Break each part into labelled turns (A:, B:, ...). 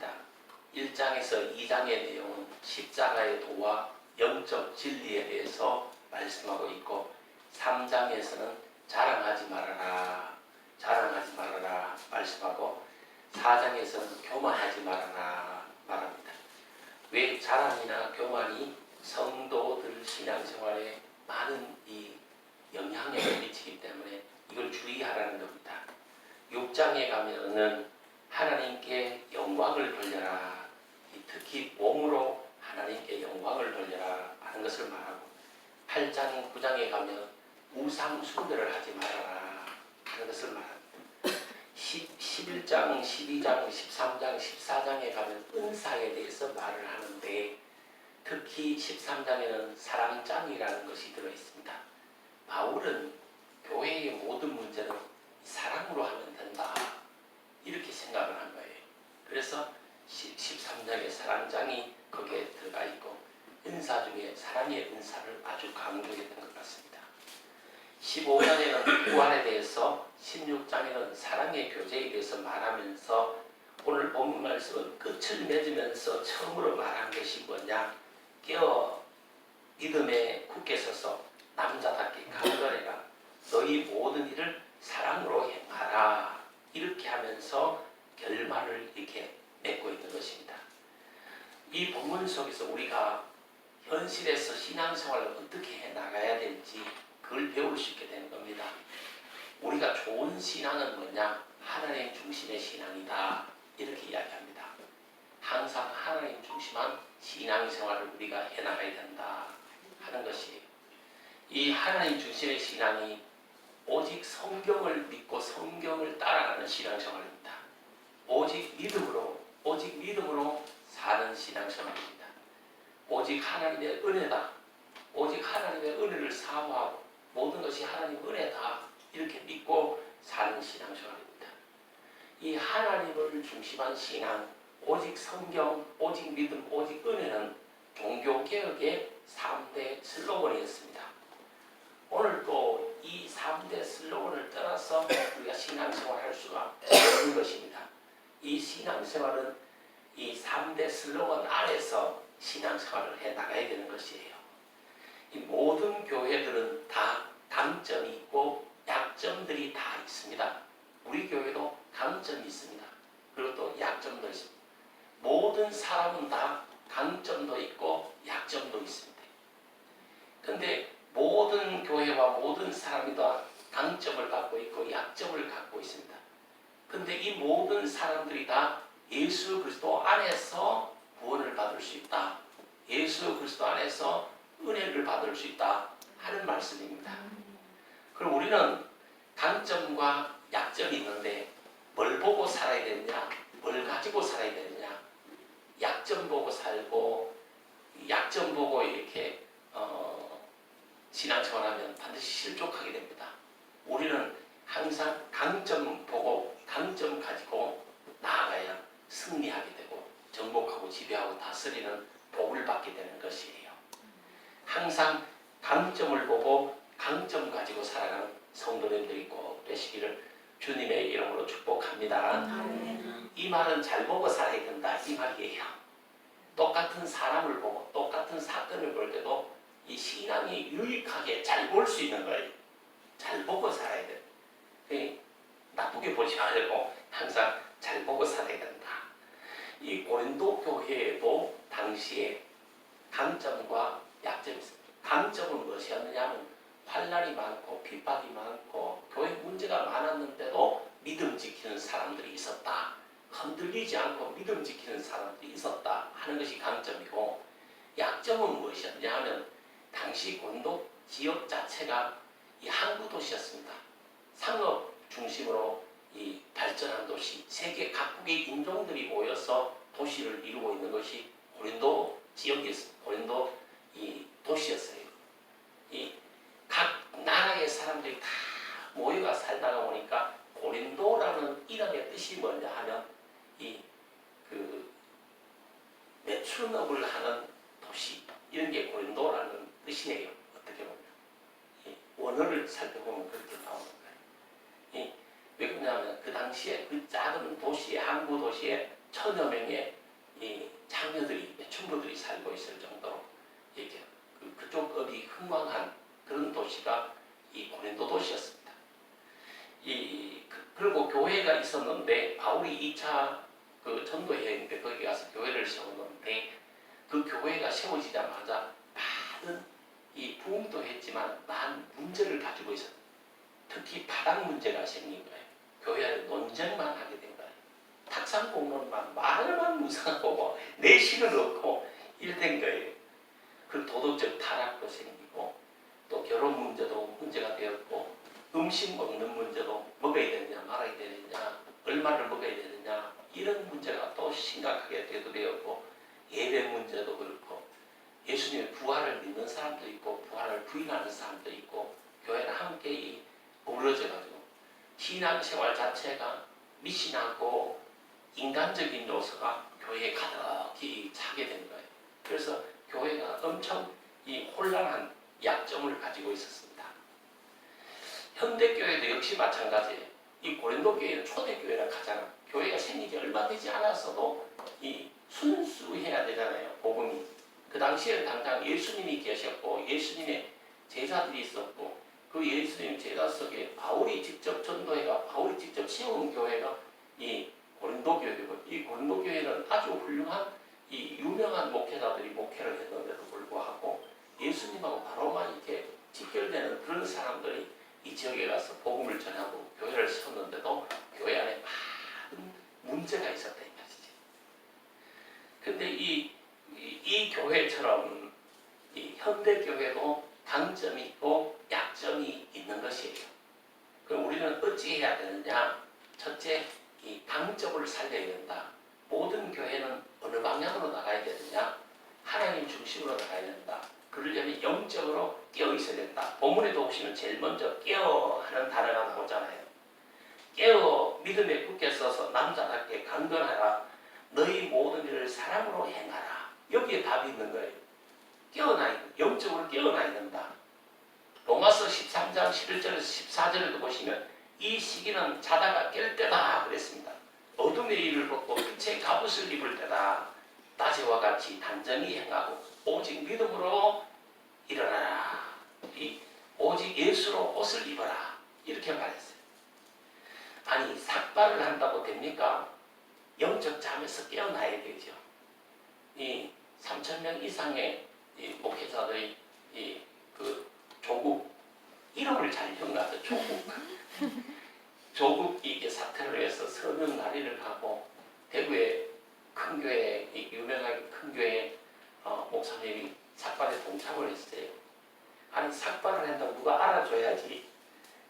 A: 있습니다. 1장에서 2장의 내용은 십자가의 도와 영적 진리에 대해서 말씀하고 있고 3장에서는 자랑하지 말아라 말씀하고 4장에서는 교만하지 말아라 말합니다. 왜 자랑이나 교만이 성도들 신앙생활에 많은 이 영향력을 미치기 때문에 이걸 주의하라는 겁니다. 6장에 가면은 하나님께 영광을 돌려라, 특히 몸으로 하나님께 영광을 돌려라 하는 것을 말하고 8장 9장에 가면 우상 숭배를 하지 말아라 하는 것을 말합니다. 11장, 12장, 13장, 14장에 가면 은사에 대해서 말을 하는데 특히 13장에는 사랑장이라는 것이 들어있습니다. 바울은 교회의 모든 문제는 사랑으로 하면 된다 이렇게 생각을 한 거예요. 그래서 13장에 사랑장이 거기에 들어가 있고 은사 중에 사랑의 은사를 아주 강조했던 것 같습니다. 15장에는 구원에 대해서 16장에는 사랑의 교제에 대해서 말하면서 오늘 본문 말씀은 끝을 맺으면서 처음으로 말한 것이 뭐냐, 깨어 믿음에 굳게 서서 남자답게 강건해라, 너희 모든 일을 사랑으로 행하라 이렇게 하면서 결말을 이렇게 맺고 있는 것입니다. 이 본문 속에서 우리가 현실에서 신앙생활을 어떻게 해나가야 될지 그걸 배울 수 있게 되는 겁니다. 우리가 좋은 신앙은 뭐냐? 하나님 중심의 신앙이다 이렇게 이야기합니다. 항상 하나님 중심한 신앙생활을 우리가 해나가야 된다 하는 것이에요. 이 하나님 중심의 신앙이 오직 성경을 믿고 성경을 따라가는 신앙생활입니다. 오직 믿음으로 사는 신앙생활입니다. 오직 하나님의 은혜다. 오직 하나님의 은혜를 사모하고 모든 것이 하나님의 은혜다 이렇게 믿고 사는 신앙생활입니다. 이 하나님을 중심한 신앙, 오직 성경, 오직 믿음, 오직 은혜는 종교개혁의 3대 슬로건이었습니다. 오늘 또 이 3대 슬로건을 따라서 우리가 신앙생활을 할 수가 없는 것입니다. 이 신앙생활은 이 3대 슬로건 안에서 신앙생활을 해나가야 되는 것이에요. 이 모든 교회들은 다 강점이 있고 약점들이 다 있습니다. 우리 교회도 강점이 있습니다. 그리고 또 약점도 있습니다. 모든 사람은 다 강점도 있고 약점도 있습니다. 그런데 모든 교회와 모든 사람이 다 강점을 갖고 있고 약점을 갖고 있습니다. 그런데 이 모든 사람들이 다 예수 그리스도 안에서 구원을 받을 수 있다. 예수 그리스도 안에서 은혜를 받을 수 있다 하는 말씀입니다. 그럼 우리는 강점과 약점이 있는데 뭘 보고 살아야 되느냐, 뭘 가지고 살아야 되느냐. 약점 보고 살고 약점 보고 이렇게 신앙생활하면 반드시 실족하게 됩니다. 우리는 항상 강점 보고 강점 가지고 나아가야 승리하게 되고 정복하고 지배하고 다스리는 복을 받게 되는 것이에요. 항상 강점을 보고 강점 가지고 살아가는 성도님들이 꼭 되시기를 주님의 이름으로 축복합니다. 이 말은 잘 보고 살아야 된다 이 말이에요. 똑같은 사람을 보고 똑같은 사건을 볼 때도 이 신앙이 유익하게 잘 볼 수 있는 거예요. 잘 보고 살아야 돼. 나쁘게 보지 말고 항상 잘 보고 살아야 된다. 이 고린도 교회에도 당시에 강점과 약점이 있습니다. 강점은 무엇이었느냐면 환난이 많고 핍박이 많고 교회 문제가 많았는데도 믿음 지키는 사람들이 있었다. 흔들리지 않고 믿음 지키는 사람들이 있었다 하는 것이 강점이고, 약점은 무엇이었냐 하면 당시 고린도 지역 자체가 이 항구 도시였습니다. 상업 중심으로 이 발전한 도시, 세계 각국의 인종들이 모여서 도시를 이루고 있는 것이 고린도 지역이었습니다. 고린도 이 도시였어요. 이 각 나라의 사람들이 다 모여가 살다가 보니까 고린도라는 이름의 뜻이 뭐냐 하면 이 매춘업을 하는 도시, 이런 게 고린도라는 뜻이에요. 어떻게 보면 이 원어를 살펴보면 그렇게 나오는 거예요. 왜 그러냐면 그 당시에 그 작은 도시에, 항구 도시에 천여 명의 이 장녀들이, 충부들이 살고 있을 정도로 이렇게 그쪽 업이 흥왕한 그런 도시가 이 고린도 도시였습니다. 그리고 교회가 있었는데 바울이 2차 그 전도 여행 때 거기 가서 교회를 세웠는데 그 교회가 세워지자마자 많은 이 부흥도 했지만 많은 문제를 가지고 있었다. 특히 바닥 문제가 생긴 거예요. 교회 안에 논쟁만 하게 된 거예요. 탁상 공론만 말만 무상하고 내실은 없고 이랬던 거예요. 그 도덕적 타락도 생기고 또 결혼 문제도 문제가 되었고 음식 먹는 문제도 먹어야 되느냐 말아야 되느냐 얼마를 먹어야 되느냐 이런 문제가 또 심각하게 되었고 예배 문제도 그렇고 예수님의 부활을 믿는 사람도 있고 부활을 부인하는 사람도 있고 교회는 함께 어우러져가지고 신앙생활 자체가 미신하고 인간적인 요소가 교회에 가득히 차게 된 거예요. 그래서 교회가 엄청 혼란한 약점을 가지고 있었습니다. 현대교회도 역시 마찬가지예요. 이 고린도 교회는 초대교회라 하잖아. 교회가 생기지 얼마 되지 않았어도 순수해야 되잖아요. 복음이. 그 당시에는 당장 예수님이 계셨고 예수님의 제자들이 있었고 그 예수님 제자 속에 바울이 직접 전도해가 바울이 직접 세운 교회가 이 고린도 교회고 이 고린도 교회는 아주 훌륭한 유명한 목회자들이 목회를 했는데도 불구하고 예수님하고 바로만 이렇게 직결되는 그런 사람들이 이 지역에 가서 복음을 전하고 교회를 세웠는데도 교회 안에 많은 문제가 있었다 이 말이지. 근데 이 교회처럼 이 현대 교회도 강점이 있고 약점이 있는 것이에요. 그럼 우리는 어찌 해야 되느냐? 첫째, 이 강점을 살려야 된다. 모든 교회는 어느 방향으로 나가야 되느냐? 하나님 중심으로 나가야 된다. 그러려면 영적으로 깨어 있어야 된다. 본문에도 보시면 제일 먼저 깨어 하는 단어가 나오잖아요. 깨어 믿음에 굳게 서서 남자답게 강건하라. 너희 모든 일을 사랑으로 행하라. 여기에 답이 있는 거예요. 깨어나야 영적으로 깨어나야 된다. 로마서 13장 11절에서 14절에도 보시면 이 시기는 자다가 깰 때다 그랬습니다. 어둠의 일을 벗고 빛의 갑옷을 입을 때다. 낮에와 같이 단정히 행하고 오직 믿음으로 일어나라. 오직 예수로 옷을 입어라. 이렇게 말했어요. 아니 삭발을 한다고 됩니까? 영적 잠에서 깨어나야 되죠. 이 3,000명 이상의 목회자들이 그 조국 이름을 잘 기억나서 조국 이게 사태를 해서 서명 날의를 하고 대구의 큰 교회 유명하게 큰 교회 목사님이 삭발에 동참을 했어요. 아니 삭발을 한다고 누가 알아줘야지.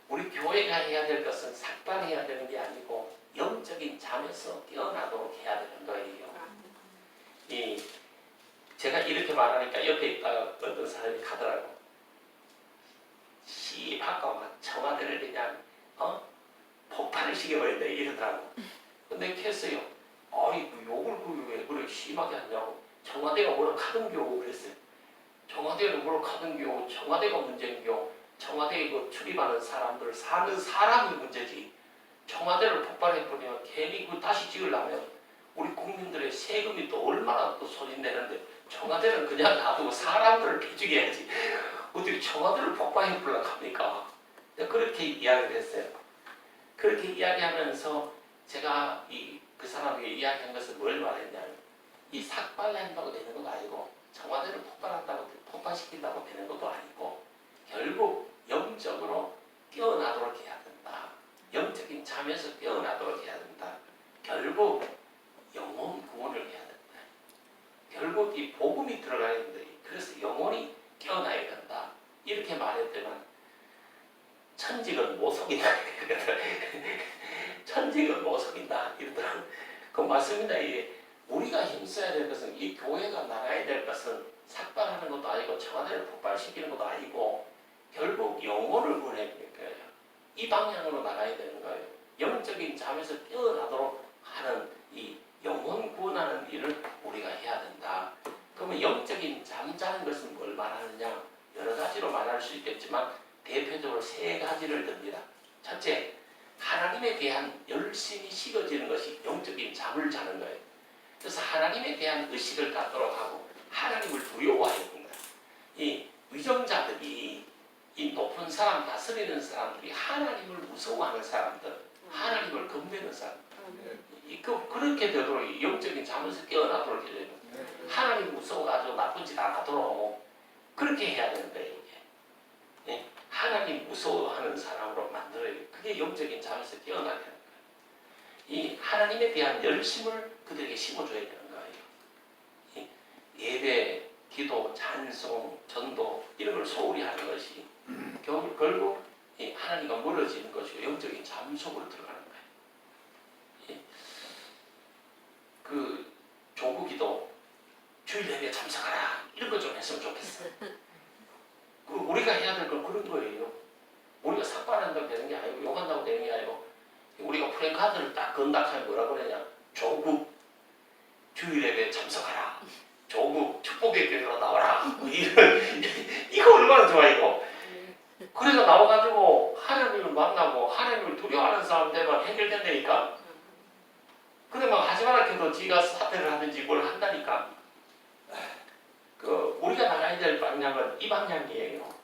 A: 우리 교회가 해야 될 것은 삭발해야 되는 게 아니고 영적인 잠에서 깨어나도록 해야 되는 거예요. 제가 이렇게 말하니까 옆에 있다가 어떤 사람이 가더라고. 씨박하고 막 청와대를 그냥 폭발을 시켜버린다 이러더라고. 근데 캐서요. 아이 그 욕을 왜 그래 심하게 하냐고. 청와대가 뭐라 카든겨 그랬어요. 청와대를 뭐라 카든겨. 청와대가 문제인겨. 청와대에 그 출입하는 사람들 사는 사람이 문제지. 청와대를 폭발해버리면 괜히 그 다시 지으려면 우리 국민들의 세금이 또 얼마나 또 소진되는데 청와대는 그냥 놔두고 사람들을 배죽여야지. 어떻게 청와대를 폭발해버리려고 합니까? 그렇게 이야기를 했어요. 그렇게 이야기하면서 제가 그 사람에게 이야기한 것은 뭘 말했냐면 이 삭발한다고 되는 것도 아니고 청와대를 폭발시킨다고 되는 것도 아니고 결국 영적으로 깨어나도록 해야 된다. 영적인 잠에서 깨어나도록 해야 된다. 결국 영혼 구원을 해야 된다. 결국 이 복음이 들어가야 된다. 그래서 영혼이 깨어나야 된다. 이렇게 말했더만 천직은 못 속인다. 천직은 못 속인다. 이러더라고요. 그 맞습니다. 우리가 힘써야 될 것은 이 교회가 나가야 될 것은 삭발하는 것도 아니고 청와대를 폭발시키는 것도 아니고 결국 영혼을 구원해야 될 거예요. 이 방향으로 나가야 되는 거예요. 영적인 잠에서 깨어나도록 하는 이 영혼 구원하는 일을 우리가 해야 된다. 그러면 영적인 잠 자는 것은 뭘 말하느냐? 여러 가지로 말할 수 있겠지만 대표적으로 세 가지를 듭니다. 첫째, 하나님에 대한 열심히 식어지는 것이 영적인 잠을 자는 거예요. 그래서 하나님에 대한 의식을 갖도록 하고 하나님을 두려워해야 됩니다. 이 위정자들이 이 높은 사람, 다스리는 사람들이 하나님을 무서워하는 사람들, 하나님을 겁내는 사람, 그렇게 되도록 영적인 잠에서 깨어나도록 해야 됩니다. 하나님 무서워가지고 나쁜 짓 안 하도록 그렇게 해야 되는 거예요. 이게. 하나님 무서워하는 사람으로 만들어야 돼요. 그게 영적인 잠에서 깨어나야 되는 거예요. 이 하나님에 대한 열심을 그들에게 심어줘야 되는 거예요. 이 예배, 기도, 찬송, 전도 이런 걸 소홀히 하는 것이 결국 하나님과 멀어지는 것이고 영적인 잠 속으로 들어가는 거예요. 그 조국기도 주일 예배 참석하라 이런 거 좀 했으면 좋겠어요. 우리가 해야 될 건 그런 거예요. 우리가 삭발한다고 되는 게 아니고 욕한다고 되는 게 아니고 우리가 프랭카드를 딱 건닥하면 뭐라 그러냐. 조국 주일 예배 참석하라. 조국 축복의 교회로 나와라. 이거 얼마나 좋아 이거. 그래서 나와가지고 하나님을 만나고 하나님을 두려워하는 사람 되면 해결된다니까. 근데 막 하지 마라 해도 지가 사퇴를 하든지 뭘 한다니까. 우리가 나가야 될 방향은 이 방향이에요.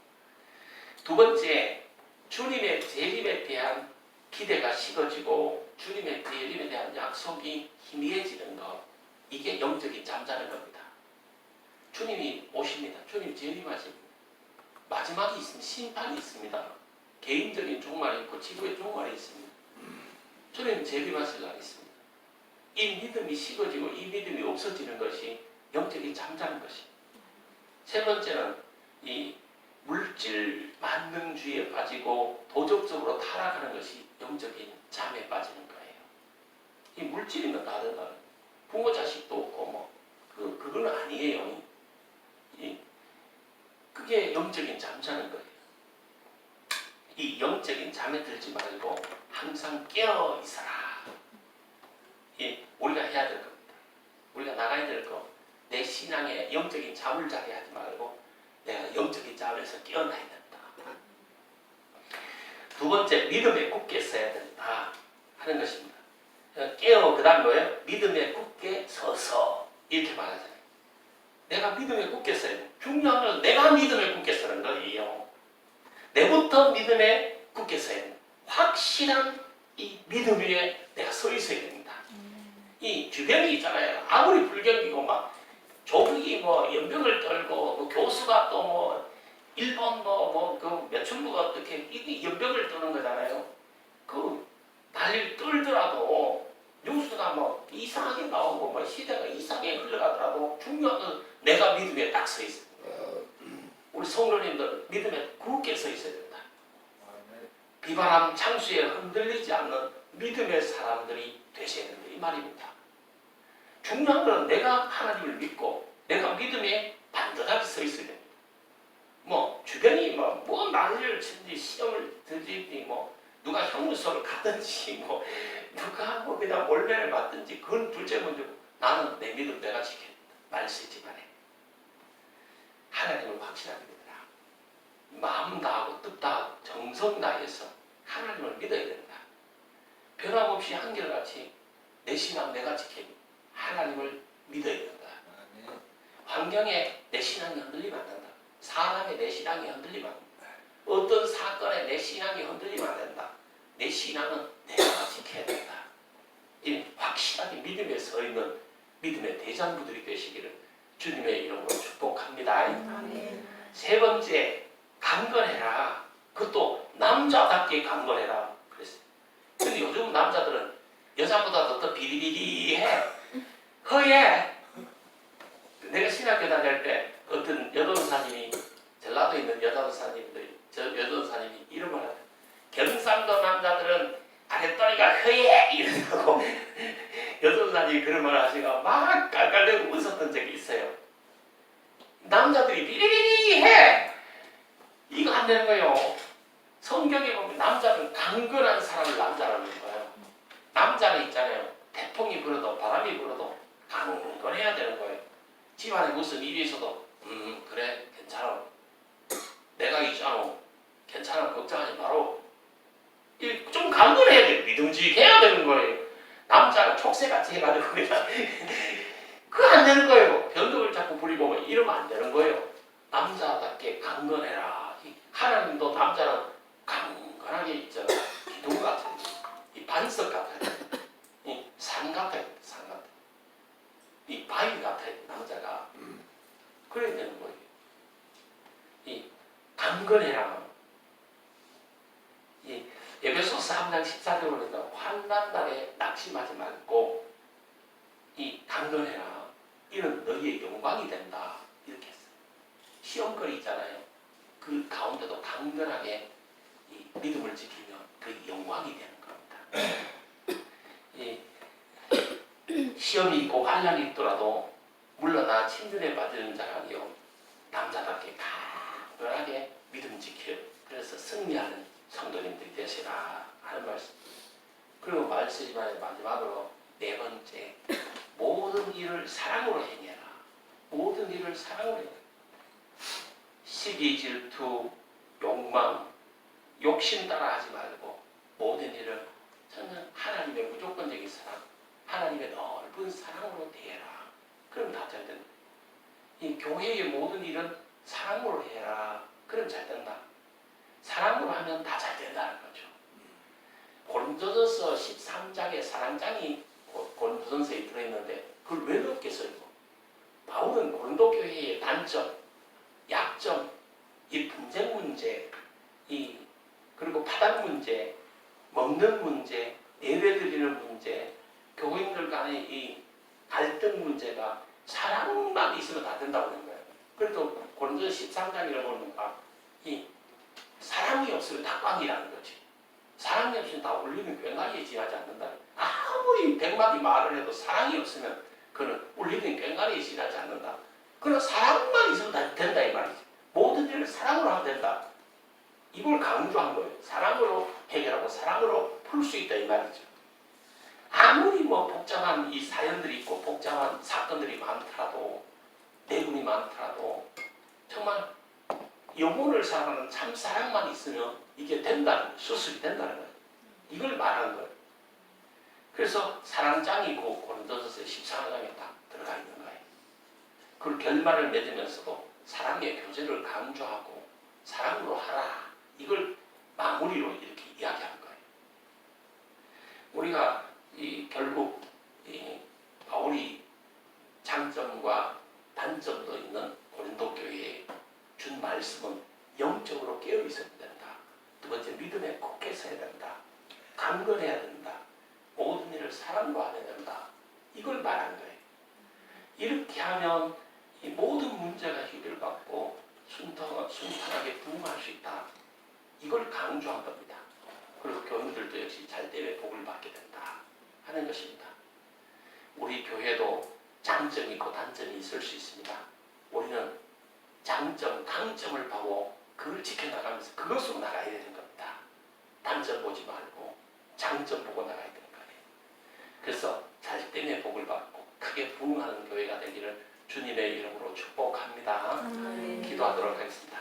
A: 두 번째, 주님의 재림에 대한 기대가 식어지고 주님의 재림에 대한 약속이 희미해지는 것. 이게 영적인 잠자는 겁니다. 주님이 오십니다. 주님 재림하십니다. 마지막이 있습니다. 심판이 있습니다. 개인적인 종말이 있고 지구의 종말이 있습니다. 주님 재림하실 날이 있습니다. 이 믿음이 식어지고 이 믿음이 없어지는 것이 영적인 잠자는 것입니다. 세 번째는 이 물질 만능주의에 빠지고 도덕적으로 타락하는 것이 영적인 잠에 빠지는 거예요. 이 물질이면 다르다. 부모 자식도 없고 그건 아니에요. 그게 영적인 잠자는 거예요. 이 영적인 잠에 들지 말고 항상 깨어 있어라. 우리가 해야 될 겁니다. 우리가 나가야 될 거. 내 신앙에 영적인 잠을 자게 하지 말고 내가 영적인 잠에서 깨어나야 된다. 두 번째, 믿음에 굳게 서야 된다 하는 것입니다. 깨어 그 다음 뭐예요? 믿음에 굳게 서서 이렇게 말하잖아요. 내가 믿음에 굳게 서야 돼. 중요한 건 내가 믿음에 굳게 서는 거예요. 내부터 믿음에 굳게 서야 돼. 확실한 이 믿음 위에 내가 서 있어야 됩니다. 이 주변이 있잖아요. 아무리 불경이고 막 조국이 연병을 떨고 교수가 또 일본 그 매춘부가 어떻게 이게 연병을 떠는 거잖아요. 그 난리를 떨더라도 뉴스가 이상하게 나오고 시대가 이상하게 흘러가더라도 중요한 건 내가 믿음에 딱 서 있어요. 우리 성도님들 믿음에 굳게 서 있어야 된다. 비바람 창수에 흔들리지 않는 믿음의 사람들이 되셔야 된다. 이 말입니다. 중요한 건 내가 하나님을 믿고 내가 믿음에 반듯하게 서 있어야 됩니다. 주변이 난리를 치든지 시험을 들든지 누가 형무소를 가든지 누가 그냥 몰래를 맞든지 그건 둘째 문제고 나는 내 믿음 내가 지켜야 된다. 말씀 집안에 하나님을 확실하게 믿어라. 마음 다하고 뜻 다하고 정성 다해서 하나님을 믿어야 된다. 변함없이 한결같이 내 신앙 내가 지켜야 된다. 하나님을 믿어야 된다. 환경에 내 신앙이 흔들리면 안 된다. 사람의 내 신앙이 흔들리면 안 된다. 어떤 사건에 내 신앙이 흔들리면 안 된다. 내 신앙은 내가 지켜야 된다. 이 확실하게 믿음에 서 있는 믿음의 대장부들이 되시기를 주님의 이름으로 축복합니다.
B: 아멘.
A: 세 번째, 강건해라. 그것도 남자답게 강건해라. 그랬어요. 근데 요즘 남자들은 여자보다 더 비리비리해. 허예. 내가 신학교 다닐 때 어떤 여전사님이 전라도에 있는 여전사님들 여전사님이 이런 말 하죠. 경상도 남자들은 아랫도리가 허예 이러고 여전사님이 그런 말 하시고 막 깔깔대고 웃었던 적이 있어요. 남자들이 비리비리해. 이거 안 되는 거예요. 성경에 보면 남자는 강건한 사람을 남자라는 거예요. 남자는 있잖아요. 태풍이 불어도 바람이 불어도 강건해야 되는 거예요. 집안에 무슨 일이 있어도 그래 괜찮아. 내가 있잖아. 괜찮아. 걱정하지 마라. 좀 강건해야 돼. 믿음직해야 되는 거예요. 남자가 촉새같이 해가지고 그냥 이러면 안 되는 거예요. 남자답게 강건해라. 하나님도 남자는 강건하게 있잖아. 기둥 같은, 이 반석 같아요. 이 산 같아요. 산 같아요. 이 바위 같아요. 남자가. 그래야 되는 거예요. 이 강건해라. 이 에베소서 3장 14절에 보니까 환난 날에 낙심하지 말고 이 강건해라. 이는 너희의 영광이 된다. 이렇게 했어요. 시험거리 있잖아요. 그 가운데도 강건하게 이 믿음을 지키면 그 영광이 되는 겁니다. 이 시험이 있고 환난이 있더라도 물러나 침륜에 빠지는 자가 아니요 남자답게 강건하게 믿음 지켜요. 그래서 승리하는 성도님들이 되시라 하는 말씀. 그리고 말씀의 마지막으로 네 번째, 모든 일을 사랑으로 행해라. 모든 일을 사랑으로 행해라. 시기, 질투, 욕망, 욕심 따라 하지 말고 모든 일을 저는 하나님의 무조건적인 사랑, 하나님의 넓은 사랑으로 대해라. 그럼 다 잘 된다. 이 교회의 모든 일은 사랑으로 해라. 그럼 잘 된다. 사랑으로 하면 다 잘 된다는 거죠. 고린도전서 13장에 사랑장이 고린도전서에 들어있는데 그걸 왜 넣겠어요? 바울은 고린도 교회의 단점, 약점, 이 분쟁 문제, 그리고 파당 문제, 먹는 문제, 예배드리는 문제, 교인들 간의 이 갈등 문제가 사랑만 있으면 다 된다고 하는 거예요. 그래도 고린도전서 13장이라고 보니까 이 사랑이 없으면 다 꽝이라는 거지. 사랑이 없으면 다 울리는 꽹과리에 지나지 않는다. 아무리 100마디 말을 해도 사랑이 없으면 그는 울리는 꽹과리에 지나지 않는다. 그러나 사랑만 있으면 다 된다 이 말이지. 모든 일을 사랑으로 하면 된다. 이걸 강조한 거예요. 사랑으로 해결하고 사랑으로 풀 수 있다 이 말이죠. 아무리 뭐 복잡한 이 사연들이 있고 복잡한 사건들이 많더라도 내분이 많더라도 정말 영혼을 사랑하는 참 사랑만 있으면 이게 된다는, 수습이 된다는 거예요. 이걸 말하는 거예요. 그래서 사랑장이 고린도전서 14장에 딱 들어가 있는 거예요. 그 결말을 맺으면서도 사랑의 교제를 강조하고 사랑으로 하라. 이걸 마무리로 이렇게 이야기한 거예요. 우리가 결국 바울이 장점과 단점도 있는 고린도 교회에 준 말씀은 영적으로 깨어 있어야 된다. 두 번째, 믿음에 굳게 서야 된다. 강건해야 된다. 모든 일을 사랑으로 하야 된다. 이걸 말한 거예요. 이렇게 하면 이 모든 문제가 해결받고 순탄하게 부응할 수 있다. 이걸 강조한 겁니다. 그리고 교인들도 역시 잘됨의 복을 받게 된다 하는 것입니다. 우리 교회도 장점이 있고 단점이 있을 수 있습니다. 우리는 장점, 강점을 보고 그걸 지켜나가면서 그것으로 나가야 되는 겁니다. 단점 보지 말고 장점 보고 나가야 되는 거예요. 그래서 잘됨의 복을 받고 크게 부응하는 교회가 되기를 주님의 이름으로 축복합니다. 기도하도록 하겠습니다.